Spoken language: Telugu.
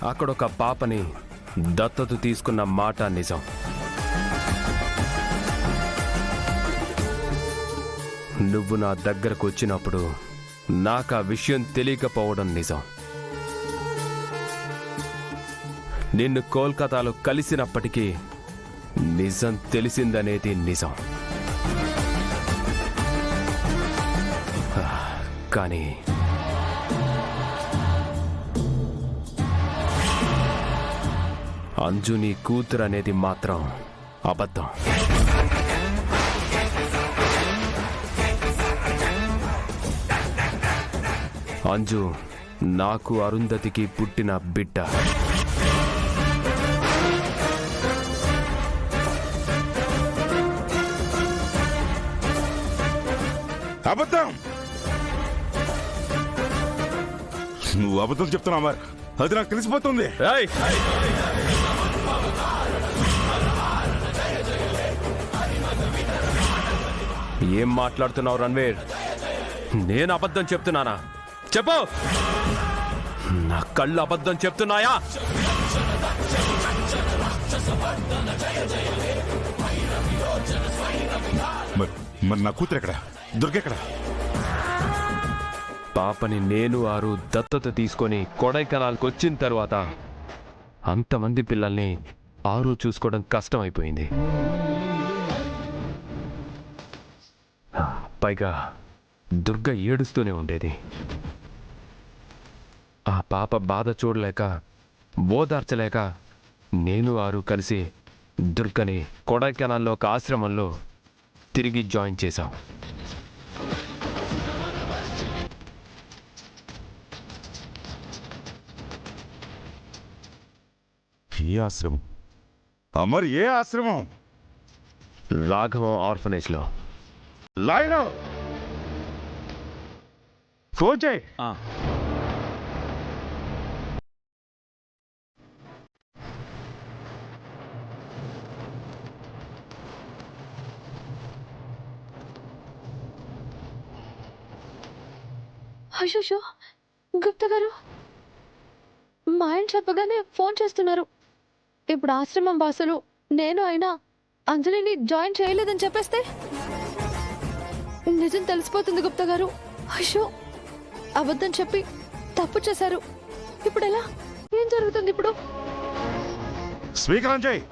అక్కడొక పాపని దత్తత తీసుకున్న మాట నిజం. నువ్వు నా దగ్గరకు వచ్చినప్పుడు నాకు ఆ విషయం తెలియకపోవడం నిజం. నిన్ను కోల్కతాలో కలిసినప్పటికీ నిజం తెలిసిందనేది నిజం. కానీ అంజు నీ కూతురు అనేది మాత్రం అబద్ధం. అంజు నాకు అరుంధతికి పుట్టిన బిడ్డ. అబద్ధం. నువ్వు అబద్ధం చెప్తున్నావా? అది నాకు తెలిసిపోతుంది. ఏం మాట్లాడుతున్నావు రణ్వీర్? నేను అబద్ధం చెప్తున్నానా? చెప్పు. నా కళ్ళు అబద్ధం చెప్తున్నాయా? మరి నా కూతురు ఎక్కడ? దుర్గెక్కడ? పాపని నేను ఆరు దత్తత తీసుకొని కొడైకెనాల్కి వచ్చిన తర్వాత అంతమంది పిల్లల్ని ఆరు చూసుకోవడం కష్టమైపోయింది. పైగా దుర్గ ఏడుస్తూనే ఉండేది. ఆ పాప బాధ చూడలేక ఓదార్చలేక నేను ఆరు కలిసి దుర్గని కొడైకెనాల్లో ఒక ఆశ్రమంలో తిరిగి జాయిన్ చేశాం. ఏ ఆశ్రమం? అమర్, ఏ ఆశ్రమం? రాఘవం ఆర్ఫనేజ్లో. లాయను ఫోన్ చేయి. అయ్యో, గుప్తా గారు మా ఆయన చెప్పగానే ఫోన్ చేస్తున్నారు. ఇప్పుడు ఆశ్రమం బాసులు నేను అయినా అంజలిని జాయిన్ చేయలేదని చెప్పేస్తే నిజం తెలిసిపోతుంది గుప్తా గారు. అయ్యో, అబద్ధం చెప్పి తప్పు చేశారు. ఇప్పుడు ఎలా? ఏం జరుగుతుంది ఇప్పుడు? స్పీకర్ ఆన్ చేయి.